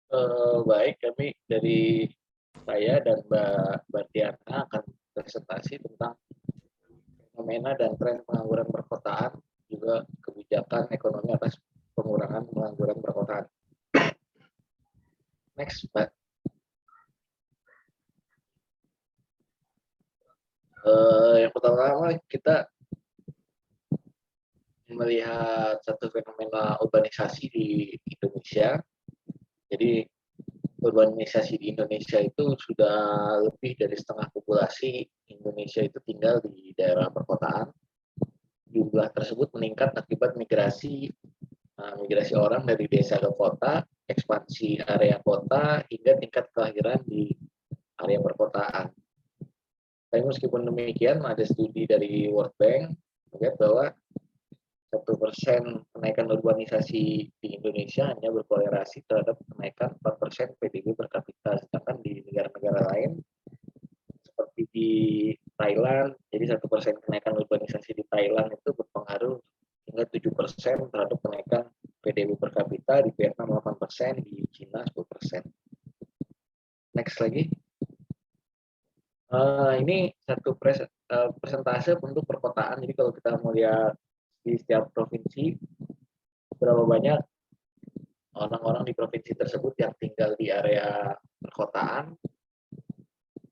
Baik, kami dari saya dan Mbak Bartiana akan presentasi tentang fenomena dan tren pengangguran perkotaan, juga kebijakan ekonomi atas pengurangan pengangguran perkotaan. Next, Mbak. Yang pertama kita melihat satu fenomena urbanisasi di Indonesia. Jadi urbanisasi di Indonesia itu sudah lebih dari setengah populasi Indonesia itu tinggal di daerah perkotaan. Jumlah tersebut meningkat akibat migrasi orang dari desa ke kota, ekspansi area kota, hingga tingkat kelahiran di area perkotaan. Tapi meskipun demikian, ada studi dari World Bank melihat bahwa 1% kenaikan urbanisasi di Indonesia hanya berkorelasi terhadap kenaikan 4% PDB per kapita, sedangkan di negara-negara lain seperti di Thailand, jadi 1% kenaikan urbanisasi di Thailand itu berpengaruh hingga 7% terhadap kenaikan PDB per kapita, di Vietnam 8%, di China 10%. Next lagi. Ini satu persentase untuk perkotaan. Jadi kalau kita mau lihat di setiap provinsi, berapa banyak orang-orang di provinsi tersebut yang tinggal di area perkotaan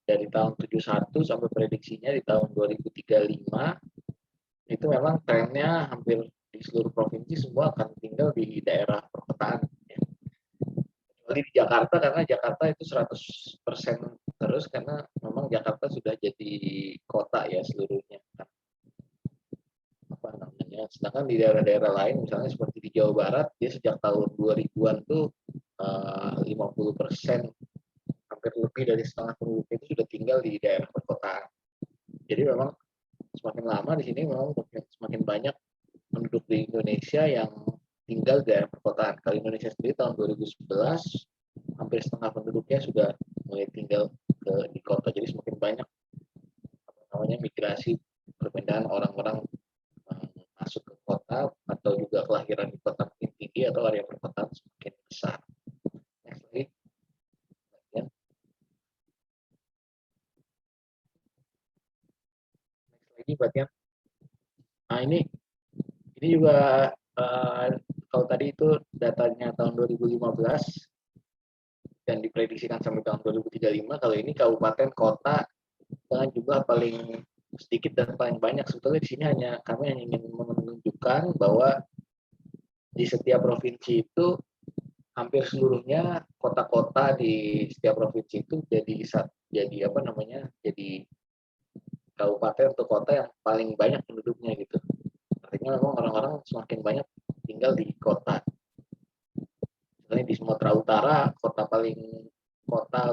dari tahun 71 sampai prediksinya di tahun 2035, itu memang trennya hampir di seluruh provinsi semua akan tinggal di daerah perkotaan. Kecuali di Jakarta, karena Jakarta itu 100% terus, karena memang Jakarta sudah jadi kota ya seluruhnya. Apa namanya? Sedangkan di daerah-daerah lain, misalnya seperti di Jawa Barat, dia sejak tahun 2000-an tuh 50%, hampir lebih dari setengah penduduk itu sudah tinggal di daerah perkotaan. Jadi memang semakin lama di sini memang semakin banyak penduduk di Indonesia yang tinggal di daerah perkotaan. Kalau Indonesia sendiri tahun 2011 hampir setengah penduduknya sudah mulai tinggal di kota. Jadi semakin banyak migrasi perpindahan orang-orang masuk ke kota, atau juga kelahiran di kota makin tinggi atau area perkotaan semakin besar. Next lagi. Ya. Next lagi, Batian. Nah, ini juga kalau tadi itu datanya tahun 2015 dan diprediksikan sampai tahun 2035. Kalau ini kabupaten kota dengan jumlah paling sedikit dan paling banyak. Sebetulnya di sini kami hanya ingin menunjukkan bahwa di setiap provinsi itu hampir seluruhnya kota-kota di setiap provinsi itu jadi apa namanya, jadi kabupaten atau kota yang paling banyak penduduknya gitu. Artinya memang orang-orang semakin banyak tinggal di kota. Misalnya di Sumatera Utara, kota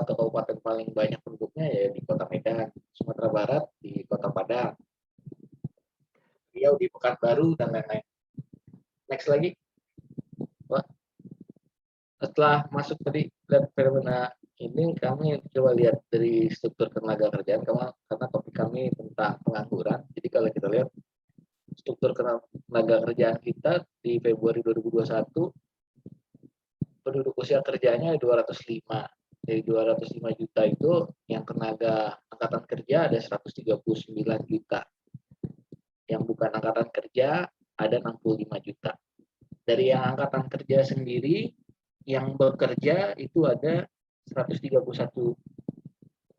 atau kabupaten paling banyak penduduknya ya di Kota Medan. Sumatera Barat di Kota Padang, Riau di Pekanbaru, dan lain-lain. Next lagi. Wah, setelah masuk tadi lihat fenomena ini, kami coba lihat dari struktur tenaga kerjaan, karena topik kami tentang pengangguran. Jadi kalau kita lihat struktur tenaga kerjaan kita di Februari 2021, penduduk usia kerjanya 205. Dari 205 juta itu yang tenaga angkatan kerja ada 139 juta. Yang bukan angkatan kerja ada 65 juta. Dari yang angkatan kerja sendiri, yang bekerja itu ada 131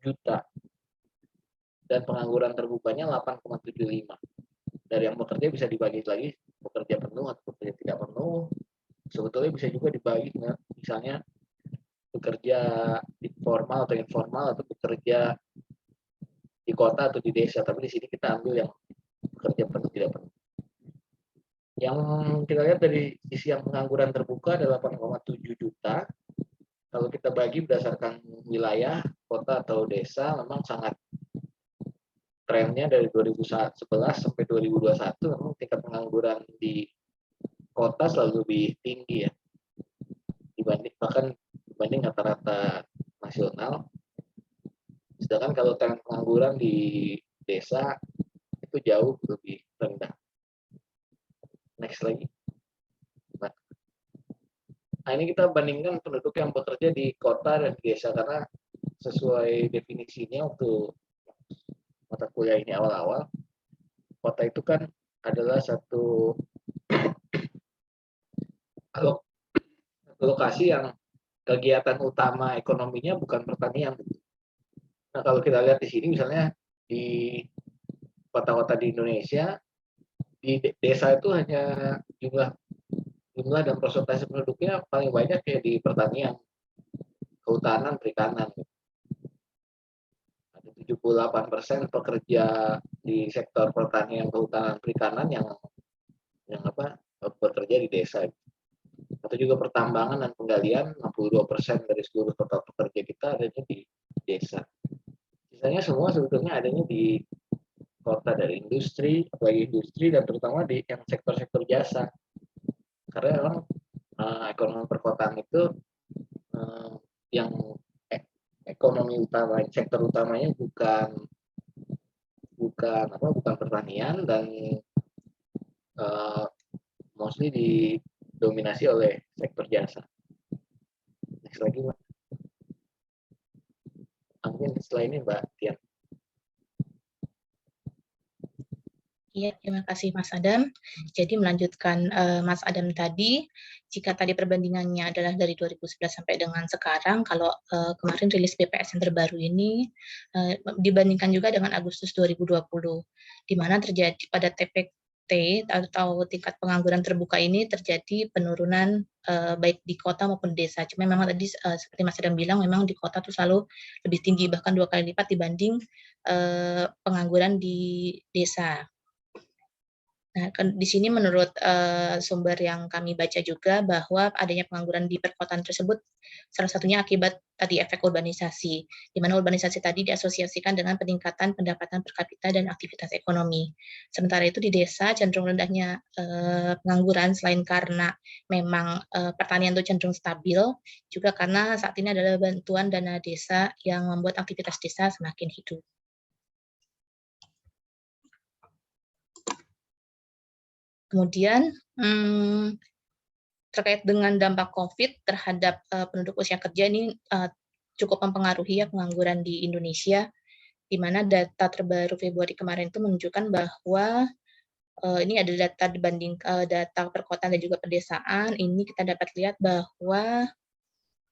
juta. Dan pengangguran terbukanya 8,75. Dari yang bekerja bisa dibagi lagi, bekerja penuh atau bekerja tidak penuh. Sebetulnya bisa juga dibagi, misalnya bekerja formal atau informal, atau bekerja di kota atau di desa. Tapi di sini kita ambil yang bekerja penuh tidak penuh. Yang kita lihat dari sisi yang pengangguran terbuka adalah 8,7 juta. Kalau kita bagi berdasarkan wilayah, kota atau desa, memang sangat trennya dari 2011 sampai 2021 memang tingkat pengangguran di kota selalu lebih tinggi ya, dibanding rata-rata nasional. Sedangkan kalau tren pengangguran di desa itu jauh lebih rendah. Next lagi. Nah, ini kita bandingkan penduduk yang bekerja di kota dan di desa, karena sesuai definisinya untuk mata kuliah ini awal-awal, kota itu kan adalah satu lokasi yang kegiatan utama ekonominya bukan pertanian. Nah, kalau kita lihat di sini misalnya di kota-kota di Indonesia, di desa itu hanya jumlah dan persentase penduduknya paling banyak ya di pertanian, kehutanan, perikanan. Ada 78% pekerja di sektor pertanian, kehutanan, perikanan yang bekerja di desa. Atau juga pertambangan dan penggalian, 62% dari seluruh total pekerja kita adanya di desa. Sisanya semua sebetulnya adanya di kota, dari industri, apalagi industri, dan terutama di yang sektor-sektor jasa. Karena memang ekonomi perkotaan itu yang ekonomi utama, sektor utamanya bukan pertanian, dan mostly didominasi oleh sektor jasa. Next lagi, Mbak. Mungkin setelah ini Mbak Tian. Iya, terima kasih Mas Adam. Jadi melanjutkan Mas Adam tadi, jika tadi perbandingannya adalah dari 2011 sampai dengan sekarang, kalau kemarin rilis BPS yang terbaru ini dibandingkan juga dengan Agustus 2020, di mana terjadi pada TPT atau tingkat pengangguran terbuka ini terjadi penurunan baik di kota maupun desa. Cuma memang tadi seperti Mas Adam bilang, memang di kota tuh selalu lebih tinggi, bahkan 2 kali lipat dibanding pengangguran di desa. Nah, di sini menurut sumber yang kami baca juga bahwa adanya pengangguran di perkotaan tersebut salah satunya akibat tadi efek urbanisasi, di mana urbanisasi tadi diasosiasikan dengan peningkatan pendapatan per kapita dan aktivitas ekonomi. Sementara itu di desa cenderung rendahnya pengangguran selain karena memang pertanian itu cenderung stabil, juga karena saat ini adalah bantuan dana desa yang membuat aktivitas desa semakin hidup. Kemudian terkait dengan dampak COVID terhadap penduduk usia kerja ini cukup mempengaruhi ya pengangguran di Indonesia, di mana data terbaru Februari kemarin itu menunjukkan bahwa ini ada data dibanding data perkotaan dan juga pedesaan. Ini kita dapat lihat bahwa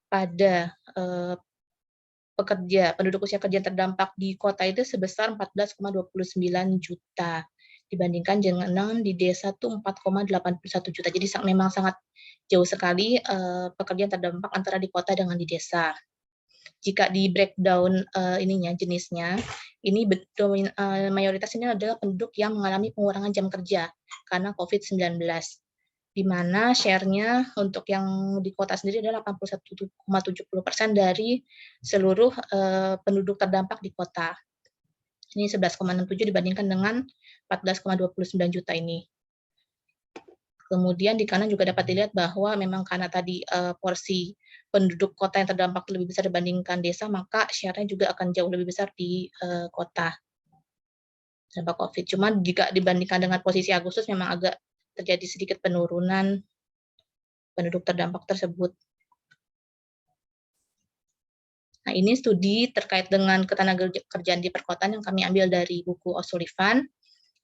pada penduduk usia kerja terdampak di kota itu sebesar 14,29 juta. Dibandingkan dengan di desa tuh 4,81 juta. Jadi memang sangat jauh sekali pekerjaan terdampak antara di kota dengan di desa. Jika di breakdown jenisnya, ini mayoritas ini adalah penduduk yang mengalami pengurangan jam kerja karena COVID-19. Di mana share-nya untuk yang di kota sendiri adalah 81,70% dari seluruh penduduk terdampak di kota. Ini 11,67 dibandingkan dengan 14,29 juta ini. Kemudian di kanan juga dapat dilihat bahwa memang karena tadi porsi penduduk kota yang terdampak lebih besar dibandingkan desa, maka share-nya juga akan jauh lebih besar di kota dampak COVID. Cuma jika dibandingkan dengan posisi Agustus memang agak terjadi sedikit penurunan penduduk terdampak tersebut. Nah, ini studi terkait dengan ketenagakerjaan di perkotaan yang kami ambil dari buku O'Sullivan.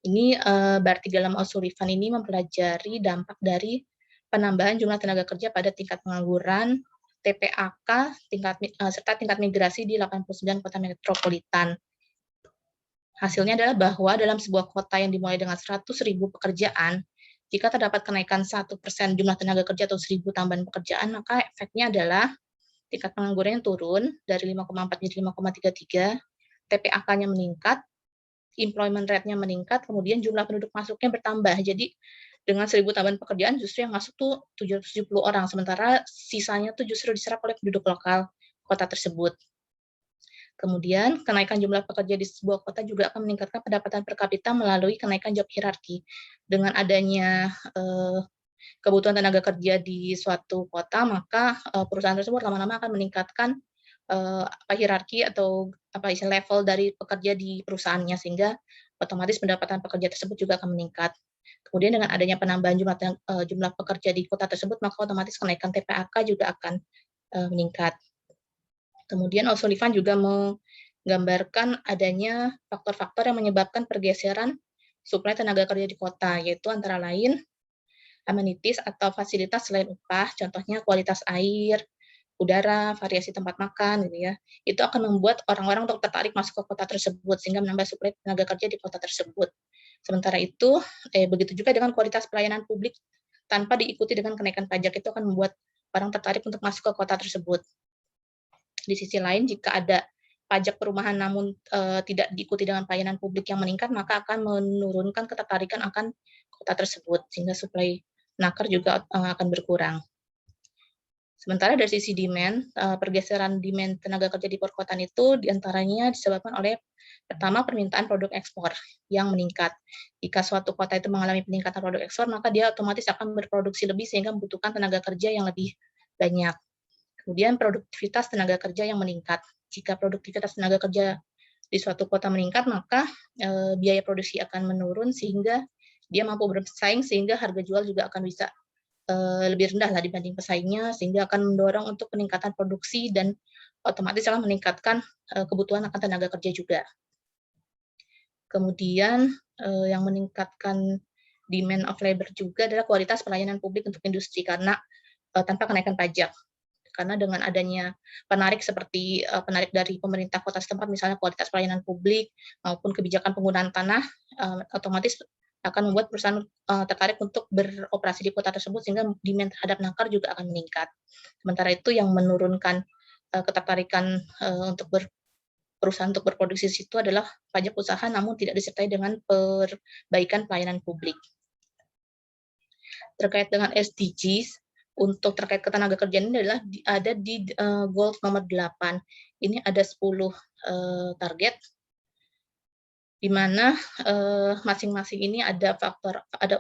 Ini berarti dalam O'Sullivan ini mempelajari dampak dari penambahan jumlah tenaga kerja pada tingkat pengangguran, TPAK, serta tingkat migrasi di 89 kota metropolitan. Hasilnya adalah bahwa dalam sebuah kota yang dimulai dengan 100.000 pekerjaan, jika terdapat kenaikan 1% jumlah tenaga kerja atau 1.000 tambahan pekerjaan, maka efeknya adalah tingkat pengangguran yang turun dari 5,4 menjadi 5,33, TPAK-nya meningkat, employment rate-nya meningkat, kemudian jumlah penduduk masuknya bertambah. Jadi dengan 1.000 tambahan pekerjaan justru yang masuk tuh 770 orang, sementara sisanya tuh justru diserap oleh penduduk lokal kota tersebut. Kemudian kenaikan jumlah pekerja di sebuah kota juga akan meningkatkan pendapatan per kapita melalui kenaikan job hierarki. Dengan adanya kebutuhan tenaga kerja di suatu kota, maka perusahaan tersebut lama-lama akan meningkatkan hierarki atau level dari pekerja di perusahaannya, sehingga otomatis pendapatan pekerja tersebut juga akan meningkat. Kemudian dengan adanya penambahan jumlah pekerja di kota tersebut, maka otomatis kenaikan TPAK juga akan meningkat. Kemudian O'Sullivan juga menggambarkan adanya faktor-faktor yang menyebabkan pergeseran suplai tenaga kerja di kota, yaitu antara lain amenities atau fasilitas selain upah, contohnya kualitas air, udara, variasi tempat makan, gitu ya. Itu akan membuat orang-orang untuk tertarik masuk ke kota tersebut, sehingga menambah suplai tenaga kerja di kota tersebut. Sementara itu, begitu juga dengan kualitas pelayanan publik tanpa diikuti dengan kenaikan pajak, itu akan membuat orang tertarik untuk masuk ke kota tersebut. Di sisi lain, jika ada pajak perumahan namun tidak diikuti dengan pelayanan publik yang meningkat, maka akan menurunkan ketertarikan akan kota tersebut, sehingga suplai nakar juga akan berkurang. Sementara dari sisi demand, pergeseran demand tenaga kerja di perkotaan itu diantaranya disebabkan oleh pertama permintaan produk ekspor yang meningkat. Jika suatu kota itu mengalami peningkatan produk ekspor, maka dia otomatis akan berproduksi lebih sehingga membutuhkan tenaga kerja yang lebih banyak. Kemudian produktivitas tenaga kerja yang meningkat. Jika produktivitas tenaga kerja di suatu kota meningkat, maka biaya produksi akan menurun sehingga dia mampu bersaing, sehingga harga jual juga akan bisa lebih rendah lah dibanding pesaingnya, sehingga akan mendorong untuk peningkatan produksi dan otomatis akan meningkatkan kebutuhan akan tenaga kerja juga. Kemudian yang meningkatkan demand of labor juga adalah kualitas pelayanan publik untuk industri karena tanpa kenaikan pajak. Karena dengan adanya penarik seperti penarik dari pemerintah kota setempat, misalnya kualitas pelayanan publik maupun kebijakan penggunaan tanah, otomatis akan membuat perusahaan tertarik untuk beroperasi di kota tersebut, sehingga demand terhadap nakar juga akan meningkat. Sementara itu yang menurunkan ketertarikan untuk perusahaan untuk berproduksi di situ adalah pajak usaha, namun tidak disertai dengan perbaikan pelayanan publik. Terkait dengan SDGs, untuk terkait ketenaga kerjaan ini adalah ada di goals nomor 8. Ini ada 10 target, di mana masing-masing ini ada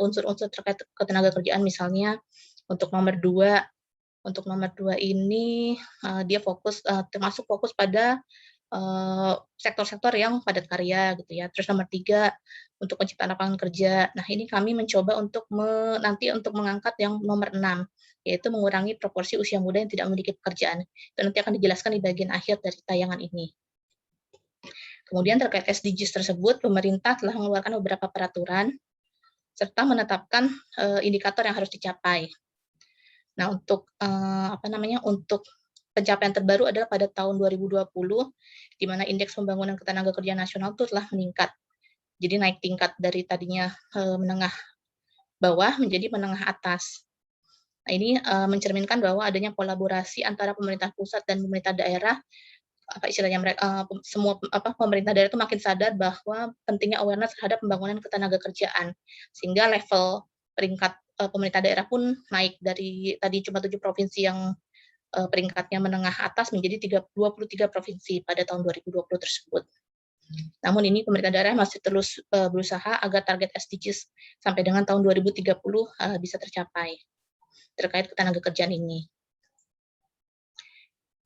unsur-unsur terkait ketenaga kerjaan. Misalnya untuk nomor 2 ini dia termasuk fokus pada sektor-sektor yang padat karya gitu ya. Terus nomor 3 untuk penciptaan lapangan kerja. Nah, ini kami mencoba untuk nanti mengangkat yang nomor 6, yaitu mengurangi proporsi usia muda yang tidak memiliki pekerjaan. Itu nanti akan dijelaskan di bagian akhir dari tayangan ini. Kemudian terkait SDGs tersebut, pemerintah telah mengeluarkan beberapa peraturan serta menetapkan indikator yang harus dicapai. Nah, untuk untuk pencapaian terbaru adalah pada tahun 2020, di mana indeks pembangunan ketenaga kerjaan nasional itu telah meningkat. Jadi naik tingkat dari tadinya menengah bawah menjadi menengah atas. Nah, ini mencerminkan bahwa adanya kolaborasi antara pemerintah pusat dan pemerintah daerah. Semua pemerintah daerah itu makin sadar bahwa pentingnya awareness terhadap pembangunan ketenaga kerjaan, sehingga level peringkat pemerintah daerah pun naik dari tadi cuma 7 provinsi yang peringkatnya menengah atas menjadi 23 provinsi pada tahun 2020 tersebut. Namun ini pemerintah daerah masih terus berusaha agar target SDGs sampai dengan tahun 2030 bisa tercapai terkait ketenaga kerjaan ini.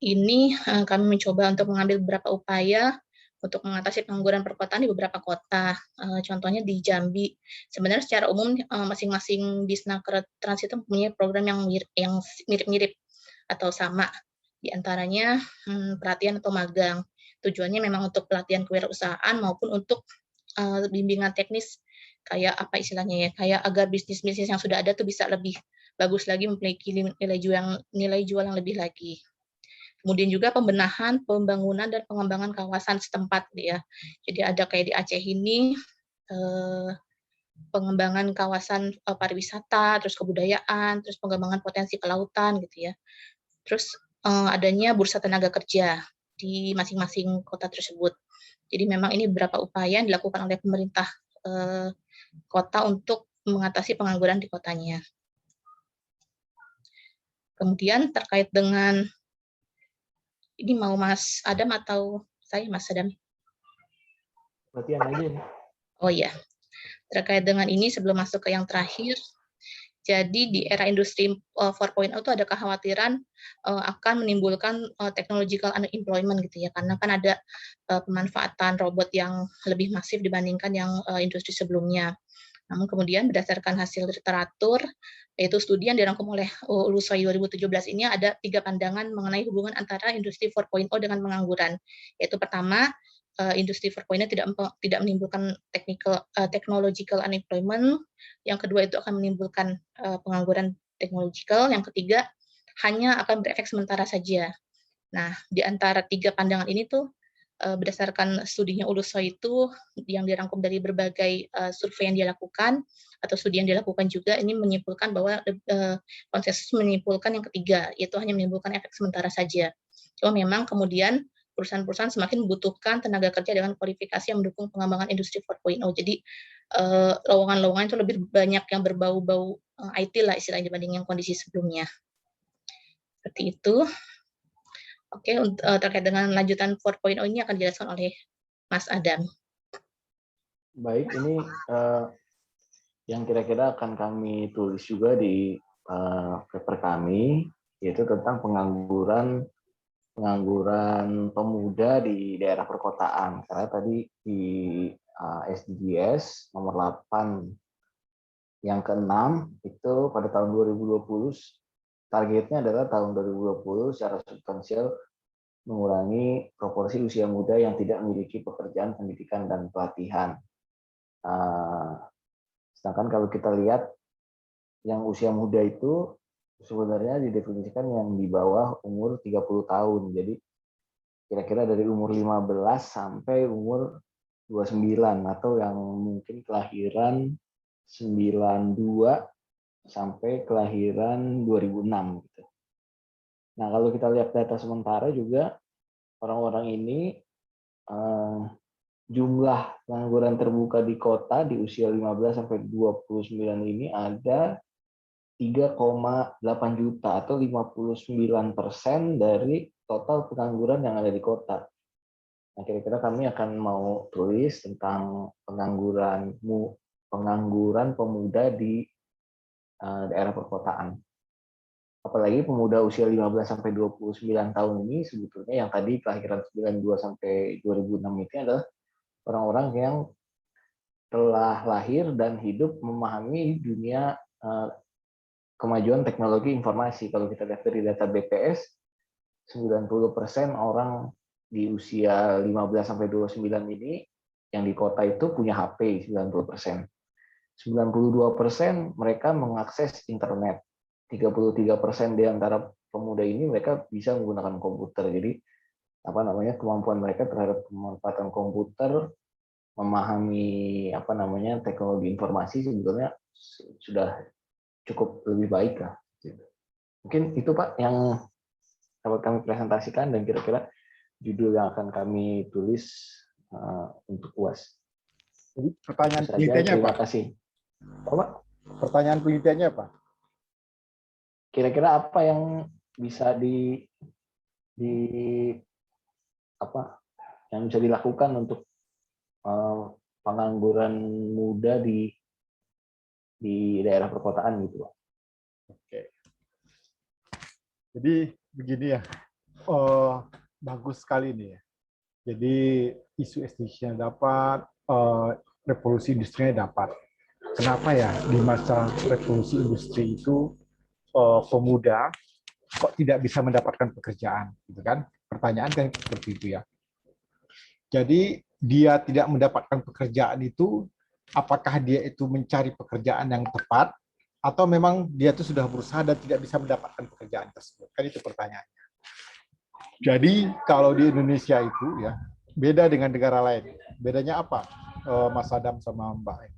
Ini kami mencoba untuk mengambil beberapa upaya untuk mengatasi pengangguran perkotaan di beberapa kota. Contohnya di Jambi. Sebenarnya secara umum masing-masing Disnaker Trans itu mempunyai program yang mirip-mirip atau sama. Di antaranya pelatihan atau magang. Tujuannya memang untuk pelatihan kewirausahaan maupun untuk bimbingan teknis, kayak apa istilahnya ya, kayak agar bisnis-bisnis yang sudah ada tuh bisa lebih bagus lagi, memiliki nilai jual yang lebih lagi. Kemudian juga pembenahan, pembangunan, dan pengembangan kawasan setempat ya. Jadi ada kayak di Aceh ini pengembangan kawasan pariwisata, terus kebudayaan, terus pengembangan potensi kelautan gitu ya. Terus adanya bursa tenaga kerja di masing-masing kota tersebut. Jadi memang ini beberapa upaya yang dilakukan oleh pemerintah kota untuk mengatasi pengangguran di kotanya. Kemudian terkait dengan ini mau Mas Adam atau saya Mas Adam? Latihan aja nih. Oh iya, terkait dengan ini sebelum masuk ke yang terakhir, jadi di era industri 4.0 itu ada kekhawatiran akan menimbulkan technological unemployment gitu ya, karena kan ada pemanfaatan robot yang lebih masif dibandingkan yang industri sebelumnya. Namun kemudian berdasarkan hasil literatur, yaitu studi yang dirangkum oleh Ulusoy 2017 ini ada 3 pandangan mengenai hubungan antara industri 4.0 dengan pengangguran. Yaitu pertama, industri 4.0 tidak menimbulkan technological unemployment. Yang kedua itu akan menimbulkan pengangguran teknologikal. Yang ketiga, hanya akan berefek sementara saja. Nah, di antara 3 pandangan ini tuh berdasarkan studinya Ulusoy itu yang dirangkum dari berbagai survei yang dilakukan atau studi yang dilakukan juga ini menyimpulkan bahwa konsensus menyimpulkan yang ketiga, yaitu hanya menimbulkan efek sementara saja. Cuma memang kemudian perusahaan-perusahaan semakin membutuhkan tenaga kerja dengan kualifikasi yang mendukung pengembangan industri 4.0. Jadi lowongan-lowongan itu lebih banyak yang berbau-bau IT lah istilahnya dibanding yang kondisi sebelumnya. Seperti itu. Oke, terkait dengan lanjutan 4.0 ini akan dijelaskan oleh Mas Adam. Baik, ini yang kira-kira akan kami tulis juga di paper kami, yaitu tentang pengangguran pemuda di daerah perkotaan. Karena tadi di SDGs nomor 8 yang ke-6 itu pada tahun 2020 targetnya adalah tahun 2020 secara substansial mengurangi proporsi usia muda yang tidak memiliki pekerjaan, pendidikan, dan pelatihan. Sedangkan kalau kita lihat yang usia muda itu sebenarnya didefinisikan yang di bawah umur 30 tahun. Jadi kira-kira dari umur 15 sampai umur 29 atau yang mungkin kelahiran 92 sampai kelahiran 2006 gitu. Nah, kalau kita lihat data sementara juga orang-orang ini jumlah pengangguran terbuka di kota di usia 15 sampai 29 ini ada 3,8 juta atau 59% dari total pengangguran yang ada di kota. Nah, kira-kira kami akan mau tulis tentang pengangguran pemuda di daerah perkotaan. Apalagi pemuda usia 15 sampai 29 tahun ini sebetulnya yang tadi kelahiran 92 sampai 2006 itu adalah orang-orang yang telah lahir dan hidup memahami dunia kemajuan teknologi informasi. Kalau kita lihat dari data BPS, 90% orang di usia 15 sampai 29 ini yang di kota itu punya HP, 90%. 92% mereka mengakses internet. 33% di antara pemuda ini mereka bisa menggunakan komputer. Jadi kemampuan mereka terhadap pemanfaatan komputer, memahami teknologi informasi sebetulnya sudah cukup lebih baik lah. Mungkin itu Pak yang dapat kami presentasikan dan kira-kira judul yang akan kami tulis untuk UAS. Jadi pertanyaan penelitiannya apa? Terima kasih. Pak? Pertanyaan penelitiannya apa? Kira-kira apa yang bisa yang bisa dilakukan untuk pengangguran muda di daerah perkotaan gitu, Pak? Oke. Jadi begini ya, bagus sekali ini ya. Jadi isu SDG-nya dapat, revolusi industrinya dapat. Kenapa ya di masa revolusi industri itu pemuda kok tidak bisa mendapatkan pekerjaan, gitu kan? Pertanyaan kan seperti itu ya. Jadi dia tidak mendapatkan pekerjaan itu, apakah dia itu mencari pekerjaan yang tepat, atau memang dia itu sudah berusaha dan tidak bisa mendapatkan pekerjaan tersebut? Kan itu pertanyaannya. Jadi kalau di Indonesia itu ya beda dengan negara lain. Bedanya apa, Mas Adam sama Mbak?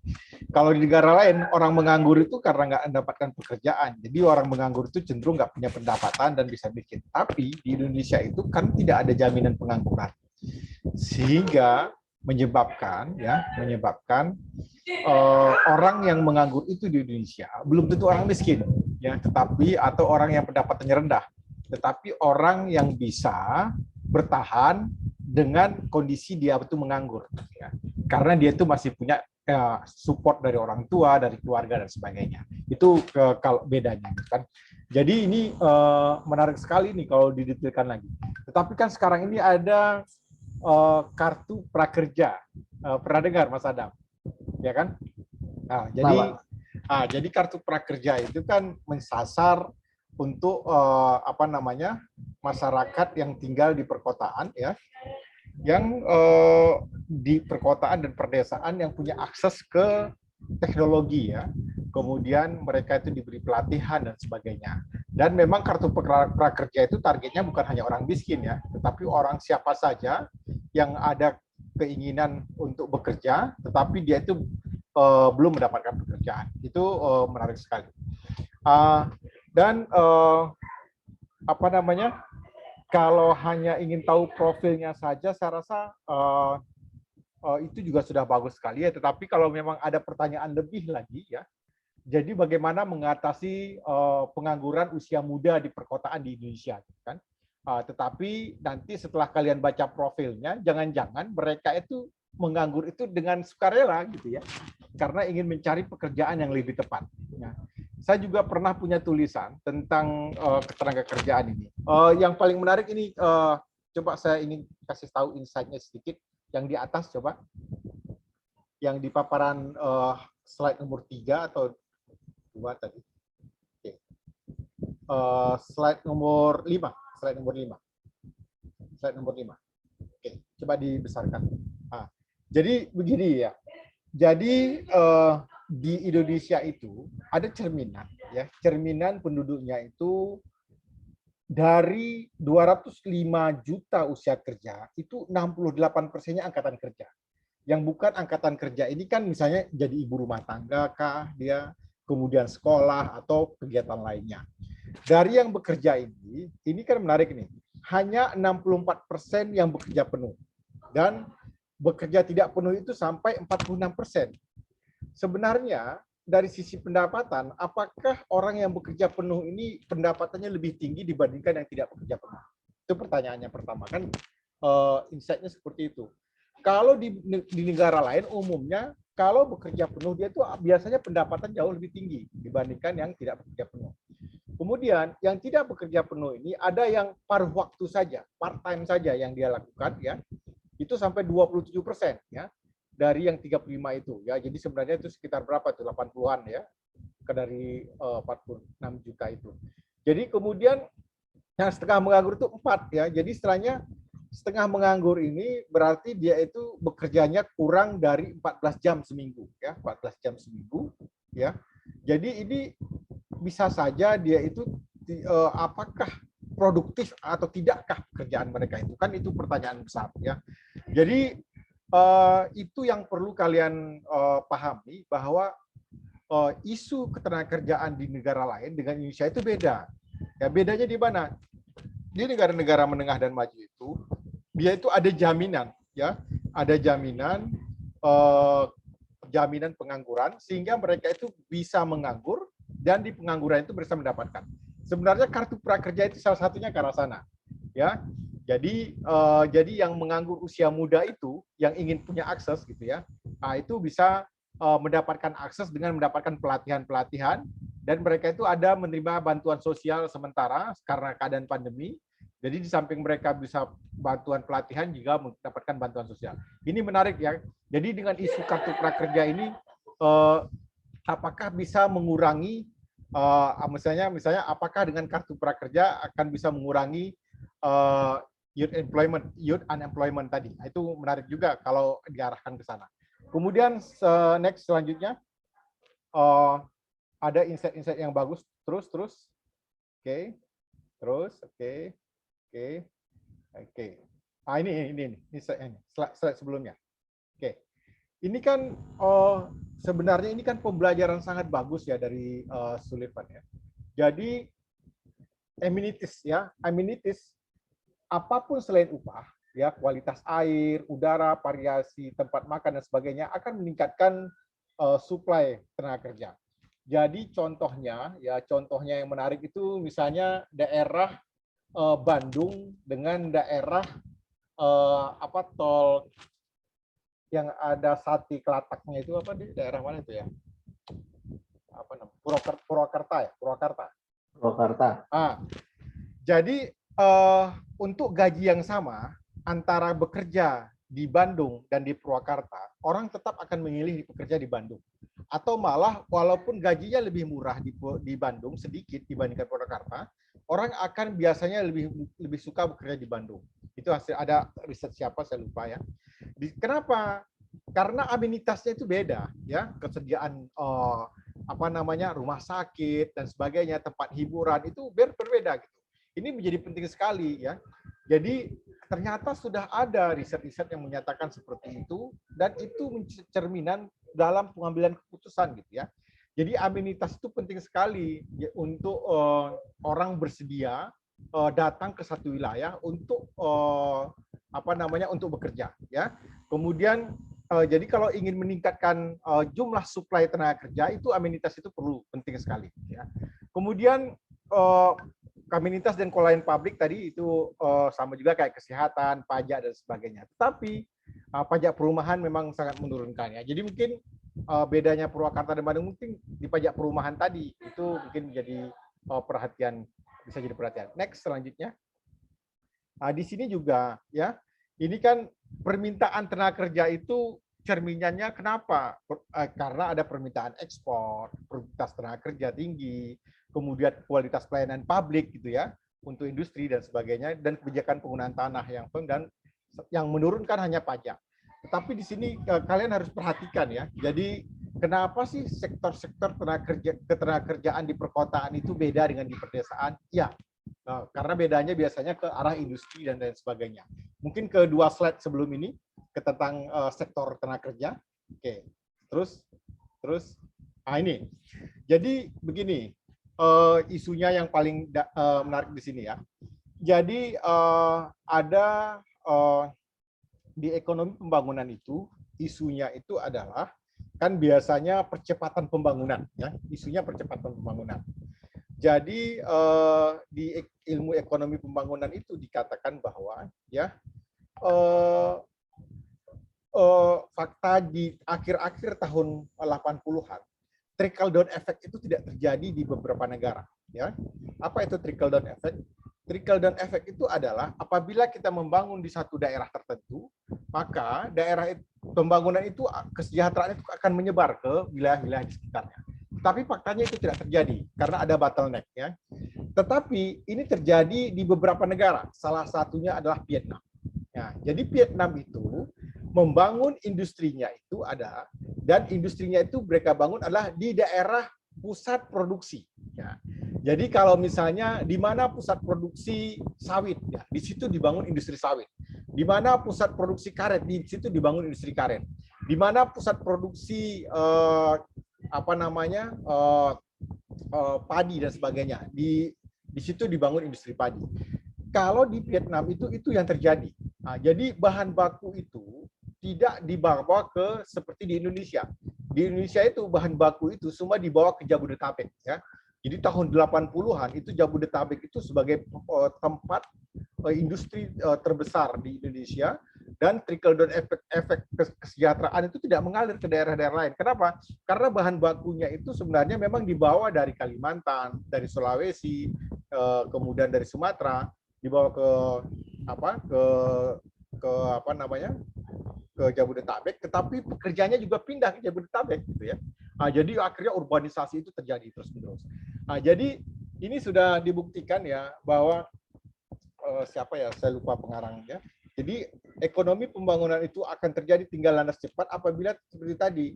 Kalau di negara lain orang menganggur itu karena nggak mendapatkan pekerjaan. Jadi orang menganggur itu cenderung nggak punya pendapatan dan bisa bikin. Tapi di Indonesia itu kan tidak ada jaminan pengangguran, sehingga menyebabkan orang yang menganggur itu di Indonesia belum tentu orang miskin, ya, tetapi atau orang yang pendapatannya rendah, tetapi orang yang bisa bertahan dengan kondisi dia itu menganggur, ya, karena dia itu masih punya support dari orang tua, dari keluarga dan sebagainya. Itu kalau bedanya, kan. Jadi ini menarik sekali nih kalau didetailkan lagi. Tetapi kan sekarang ini ada kartu prakerja, pernah dengar Mas Adam, ya kan? Nah, Kenapa? jadi kartu prakerja itu kan mensasar untuk masyarakat yang tinggal di perkotaan ya, yang di perkotaan dan perdesaan yang punya akses ke teknologi ya. Kemudian mereka itu diberi pelatihan dan sebagainya. Dan memang kartu prakerja itu targetnya bukan hanya orang miskin ya, tetapi orang siapa saja yang ada keinginan untuk bekerja, tetapi dia itu belum mendapatkan pekerjaan. Itu menarik sekali. Dan kalau hanya ingin tahu profilnya saja, saya rasa itu juga sudah bagus sekali ya. Tetapi kalau memang ada pertanyaan lebih lagi ya, jadi bagaimana mengatasi pengangguran usia muda di perkotaan di Indonesia, kan? Tetapi nanti setelah kalian baca profilnya, jangan-jangan mereka itu menganggur itu dengan sukarela gitu ya, karena ingin mencari pekerjaan yang lebih tepat. Ya. Saya juga pernah punya tulisan tentang ketenagakerjaan ini. Yang paling menarik ini, coba saya ingin kasih tahu insight-nya sedikit. Yang di atas coba, yang di paparan slide nomor 3 atau 2 tadi. Oke. Slide nomor 5. Slide nomor 5. Slide nomor 5. Oke, coba dibesarkan. Jadi begini ya. Jadi di Indonesia itu ada cerminan ya. Cerminan penduduknya itu dari 205 juta usia kerja, itu 68%-nya angkatan kerja. Yang bukan angkatan kerja ini kan misalnya jadi ibu rumah tangga kah dia, kemudian sekolah atau kegiatan lainnya. Dari yang bekerja ini kan menarik nih, hanya 64% yang bekerja penuh. Dan bekerja tidak penuh itu sampai 46%. Sebenarnya dari sisi pendapatan, apakah orang yang bekerja penuh ini pendapatannya lebih tinggi dibandingkan yang tidak bekerja penuh? Itu pertanyaannya pertama kan, insight-nya seperti itu. Kalau di negara lain umumnya kalau bekerja penuh dia itu biasanya pendapatan jauh lebih tinggi dibandingkan yang tidak bekerja penuh. Kemudian yang tidak bekerja penuh ini ada yang paruh waktu saja, part time saja yang dia lakukan ya. Itu sampai 27% ya. Dari yang 35 itu ya. Jadi sebenarnya itu sekitar berapa tuh 80-an ya. Dari 46 juta itu. Jadi kemudian yang setengah menganggur itu 4 ya. Jadi istilahnya setengah menganggur ini berarti dia itu bekerjanya kurang dari 14 jam seminggu ya, 14 jam seminggu ya. Jadi ini bisa saja dia itu apakah produktif atau tidakkah pekerjaan mereka itu, kan itu pertanyaan besar ya. Jadi itu yang perlu kalian pahami bahwa isu ketenagakerjaan di negara lain dengan Indonesia itu beda. Ya, bedanya di mana? Di negara-negara menengah dan maju itu dia itu ada jaminan ya, ada jaminan jaminan pengangguran sehingga mereka itu bisa menganggur dan di pengangguran itu bisa mendapatkan. Sebenarnya kartu prakerja itu salah satunya ke arah sana ya. Jadi yang menganggur usia muda itu yang ingin punya akses gitu ya, itu bisa mendapatkan akses dengan mendapatkan pelatihan-pelatihan dan mereka itu ada menerima bantuan sosial sementara karena keadaan pandemi. Jadi di samping mereka bisa bantuan pelatihan juga mendapatkan bantuan sosial. Ini menarik ya. Jadi dengan isu kartu prakerja ini apakah bisa mengurangi misalnya apakah dengan kartu prakerja akan bisa mengurangi youth unemployment tadi. Itu menarik juga kalau diarahkan ke sana. Kemudian next selanjutnya ada insight-insight yang bagus terus. Oke. Terus oke. Ini slide sebelumnya. Oke. Ini kan sebenarnya ini kan pembelajaran sangat bagus ya dari Sullivan ya. Jadi amenities ya, apapun selain upah ya, kualitas air, udara, variasi tempat makan dan sebagainya akan meningkatkan suplai tenaga kerja. Jadi contohnya yang menarik itu misalnya daerah Bandung dengan daerah tol yang ada sate kelataknya itu apa di daerah mana itu ya? Apa namanya? Purwakarta. Jadi untuk gaji yang sama antara bekerja di Bandung dan di Purwakarta, orang tetap akan memilih bekerja di Bandung. Atau malah walaupun gajinya lebih murah di Bandung sedikit dibandingkan Purwakarta, orang akan biasanya lebih suka bekerja di Bandung. Itu hasil ada riset siapa saya lupa ya. Kenapa? Karena amenitasnya itu beda ya, kesediaan rumah sakit dan sebagainya, tempat hiburan itu berbeda gitu. Ini menjadi penting sekali ya. Jadi ternyata sudah ada riset-riset yang menyatakan seperti itu, dan itu cerminan dalam pengambilan keputusan gitu ya. Jadi amenitas itu penting sekali ya, untuk orang bersedia datang ke satu wilayah untuk untuk bekerja ya. Kemudian jadi kalau ingin meningkatkan jumlah suplai tenaga kerja, itu amenitas itu penting sekali ya. Kemudian amenitas dan pelayanan publik tadi itu sama juga kayak kesehatan, pajak dan sebagainya. Tetapi pajak perumahan memang sangat menurunkan ya. Jadi mungkin bedanya Purwakarta dan Bandung mungkin di pajak perumahan tadi itu mungkin menjadi perhatian, bisa jadi perhatian. Next selanjutnya. Nah, di sini juga ya, ini kan permintaan tenaga kerja itu cerminannya kenapa? Karena ada permintaan ekspor, produktivitas tenaga kerja tinggi, kemudian kualitas pelayanan publik gitu ya untuk industri dan sebagainya, dan kebijakan penggunaan tanah yang firm dan yang menurunkan hanya pajak. Tetapi di sini kalian harus perhatikan ya. Jadi kenapa sih sektor-sektor ketenagakerjaan di perkotaan itu beda dengan di pedesaan? Ya, karena bedanya biasanya ke arah industri dan lain sebagainya. Mungkin ke 2 slide sebelum ini tentang sektor tenaga kerja. Oke, terus ini. Jadi begini. Isunya yang paling menarik di sini ya. Jadi ada di ekonomi pembangunan itu isunya itu adalah kan biasanya percepatan pembangunan ya, isunya percepatan pembangunan. Jadi di ilmu ekonomi pembangunan itu dikatakan bahwa ya fakta di akhir-akhir tahun 80-an trickle down effect itu tidak terjadi di beberapa negara ya. Apa itu trickle down effect? Trickle down effect itu adalah apabila kita membangun di satu daerah tertentu, maka daerah pembangunan itu kesejahteraan itu akan menyebar ke wilayah-wilayah di sekitarnya. Tapi faktanya itu tidak terjadi karena ada bottleneck ya. Tetapi ini terjadi di beberapa negara. Salah satunya adalah Vietnam. Ya, jadi Vietnam itu membangun industrinya itu ada, dan industrinya itu mereka bangun adalah di daerah pusat produksi. Ya. Jadi kalau misalnya di mana pusat produksi sawit, ya, di situ dibangun industri sawit. Di mana pusat produksi karet, di situ dibangun industri karet. Di mana pusat produksi padi dan sebagainya, di situ dibangun industri padi. Kalau di Vietnam itu yang terjadi. Nah, jadi bahan baku itu tidak dibawa ke seperti di Indonesia. Di Indonesia itu bahan baku itu semua dibawa ke Jabodetabek ya. Jadi tahun 80-an itu Jabodetabek itu sebagai tempat industri terbesar di Indonesia, dan trickle down efek kesejahteraan itu tidak mengalir ke daerah-daerah lain. Kenapa? Karena bahan bakunya itu sebenarnya memang dibawa dari Kalimantan, dari Sulawesi, kemudian dari Sumatera, dibawa ke Jabodetabek, tetapi pekerjanya juga pindah ke Jabodetabek gitu ya. Nah, jadi akhirnya urbanisasi itu terjadi terus-menerus. Nah, jadi ini sudah dibuktikan ya bahwa saya lupa pengarangnya. Jadi ekonomi pembangunan itu akan terjadi tinggal landas cepat apabila seperti tadi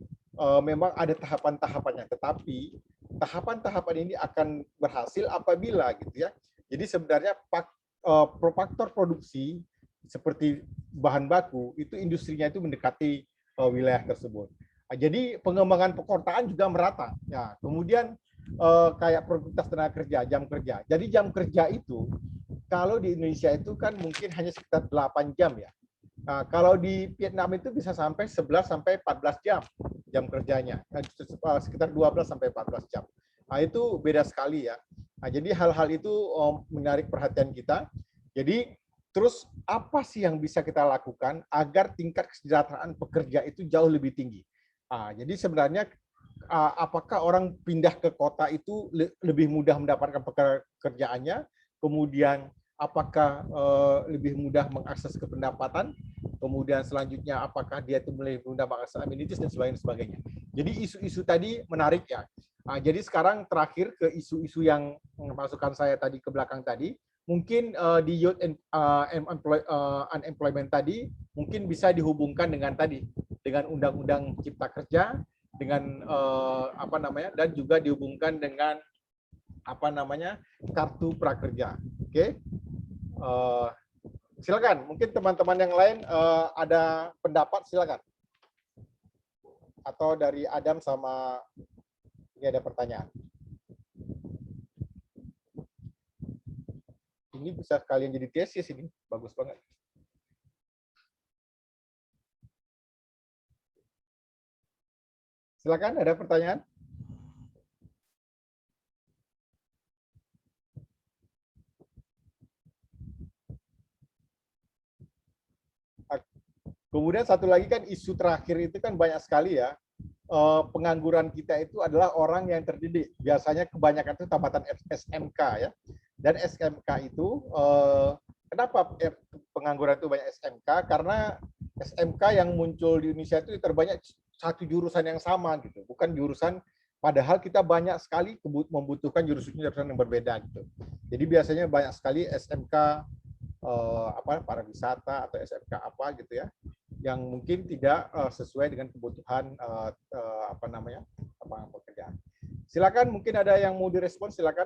memang ada tahapan-tahapannya, tetapi tahapan-tahapan ini akan berhasil apabila gitu ya. Jadi sebenarnya faktor produksi seperti bahan baku itu industrinya itu mendekati wilayah tersebut. Jadi pengembangan perkotaan juga merata. Ya, kemudian kayak produktivitas tenaga kerja, jam kerja. Jadi jam kerja itu kalau di Indonesia itu kan mungkin hanya sekitar 8 jam ya. Nah, kalau di Vietnam itu bisa sampai 11 sampai 14 jam kerjanya. Sekitar 12 sampai 14 jam. Nah, itu beda sekali ya. Nah, jadi hal-hal itu menarik perhatian kita. Jadi terus apa sih yang bisa kita lakukan agar tingkat kesejahteraan pekerja itu jauh lebih tinggi? Jadi sebenarnya apakah orang pindah ke kota itu lebih mudah mendapatkan pekerjaannya? Kemudian apakah lebih mudah mengakses ke pendapatan? kemudian selanjutnya apakah dia itu menggunakan bahasa amenities dan sebagainya. Jadi isu-isu tadi menarik ya. Jadi sekarang terakhir ke isu-isu yang masukan saya tadi ke belakang tadi, mungkin di youth unemployment tadi mungkin bisa dihubungkan dengan tadi, dengan undang-undang cipta kerja, dengan apa namanya, dan juga dihubungkan dengan apa namanya, kartu prakerja. Oke. Silakan, mungkin teman-teman yang lain ada pendapat, silakan. Atau dari Adam sama ini ada pertanyaan. Ini bisa kalian jadi tesis ini, bagus banget. Silakan, ada pertanyaan? Kemudian satu lagi kan isu terakhir itu kan banyak sekali ya. Pengangguran kita itu adalah orang yang terdidik. Biasanya kebanyakan itu tamatan SMK ya. Dan SMK itu kenapa pengangguran itu banyak SMK? Karena SMK yang muncul di Indonesia itu terbanyak satu jurusan yang sama gitu, bukan jurusan. Padahal kita banyak sekali membutuhkan jurusan yang berbeda gitu. Jadi biasanya banyak sekali SMK apa pariwisata atau SMK apa gitu ya, yang mungkin tidak sesuai dengan kebutuhan apa namanya lapangan pekerjaan. Silakan, mungkin ada yang mau direspon, silakan.